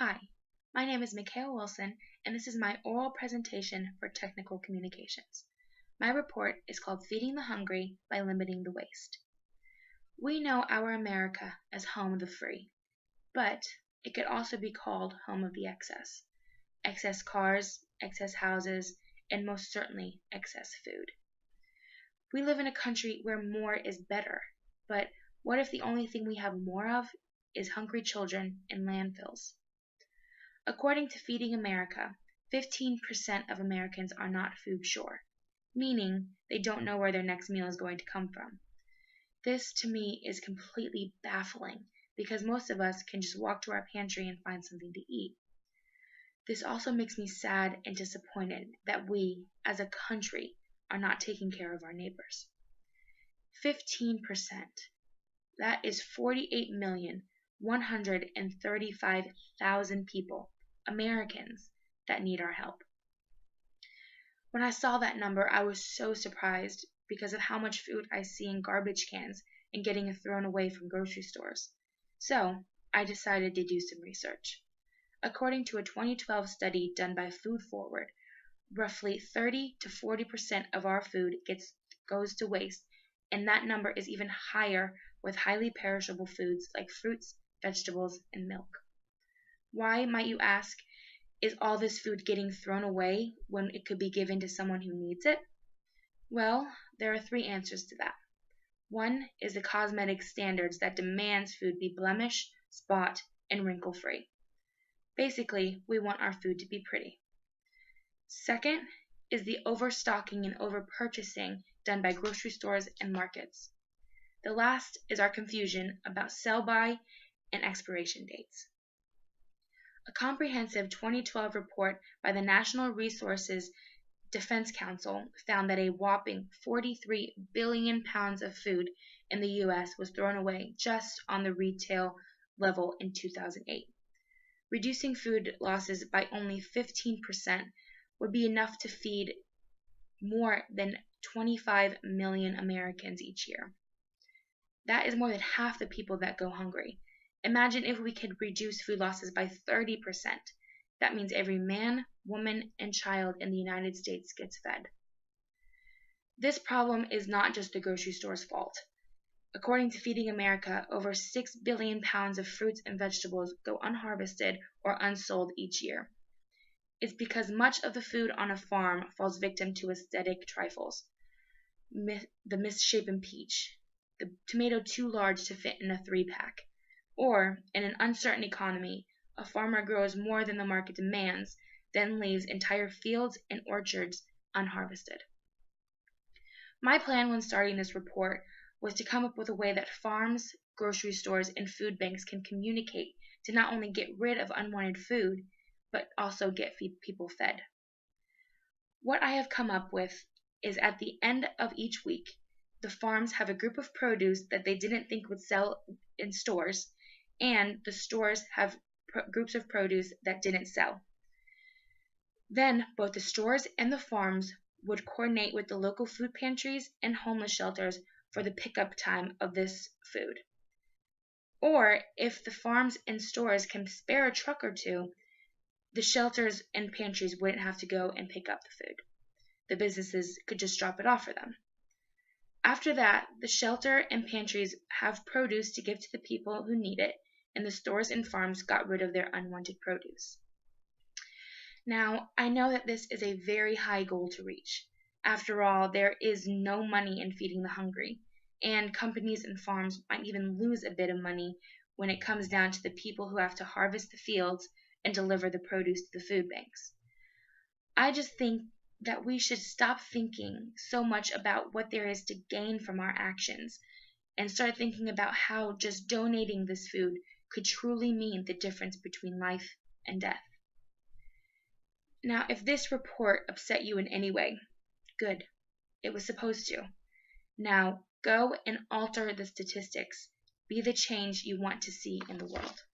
Hi, my name is Mikhail Wilson, and this is my oral presentation for technical communications. My report is called Feeding the Hungry by Limiting the Waste. We know our America as home of the free, but it could also be called home of the excess. Excess cars, excess houses, and most certainly excess food. We live in a country where more is better, but what if the only thing we have more of is hungry children in landfills? According to Feeding America, 15% of Americans are not food sure, meaning they don't know where their next meal is going to come from. This, to me, is completely baffling because most of us can just walk to our pantry and find something to eat. This also makes me sad and disappointed that we, as a country, are not taking care of our neighbors. 15%. That is 48,135,000 people, Americans, that need our help. When I saw that number, I was so surprised because of how much food I see in garbage cans and getting thrown away from grocery stores. So, I decided to do some research. According to a 2012 study done by Food Forward, roughly 30 to 40% of our food goes to waste, and that number is even higher with highly perishable foods like fruits, vegetables, and milk. Why, might you ask, is all this food getting thrown away when it could be given to someone who needs it? Well, there are three answers to that. One is the cosmetic standards that demands food be blemish, spot, and wrinkle-free. Basically, we want our food to be pretty. Second is the overstocking and overpurchasing done by grocery stores and markets. The last is our confusion about sell-by and expiration dates. A comprehensive 2012 report by the National Resources Defense Council found that a whopping 43 billion pounds of food in the U.S. was thrown away just on the retail level in 2008. Reducing food losses by only 15% would be enough to feed more than 25 million Americans each year. That is more than half the people that go hungry. Imagine if we could reduce food losses by 30%. That means every man, woman, and child in the United States gets fed. This problem is not just the grocery store's fault. According to Feeding America, over 6 billion pounds of fruits and vegetables go unharvested or unsold each year. It's because much of the food on a farm falls victim to aesthetic trifles. The misshapen peach, the tomato too large to fit in a 3-pack, or, in an uncertain economy, a farmer grows more than the market demands, then leaves entire fields and orchards unharvested. My plan when starting this report was to come up with a way that farms, grocery stores, and food banks can communicate to not only get rid of unwanted food, but also get people fed. What I have come up with is at the end of each week, the farms have a group of produce that they didn't think would sell in stores, and the stores have groups of produce that didn't sell. Then both the stores and the farms would coordinate with the local food pantries and homeless shelters for the pickup time of this food. Or if the farms and stores can spare a truck or two, the shelters and pantries wouldn't have to go and pick up the food. The businesses could just drop it off for them. After that, the shelter and pantries have produce to give to the people who need it, and the stores and farms got rid of their unwanted produce. Now, I know that this is a very high goal to reach. After all, there is no money in feeding the hungry, and companies and farms might even lose a bit of money when it comes down to the people who have to harvest the fields and deliver the produce to the food banks. I just think that we should stop thinking so much about what there is to gain from our actions and start thinking about how just donating this food could truly mean the difference between life and death. Now, if this report upset you in any way, good. It was supposed to. Now, go and alter the statistics. Be the change you want to see in the world.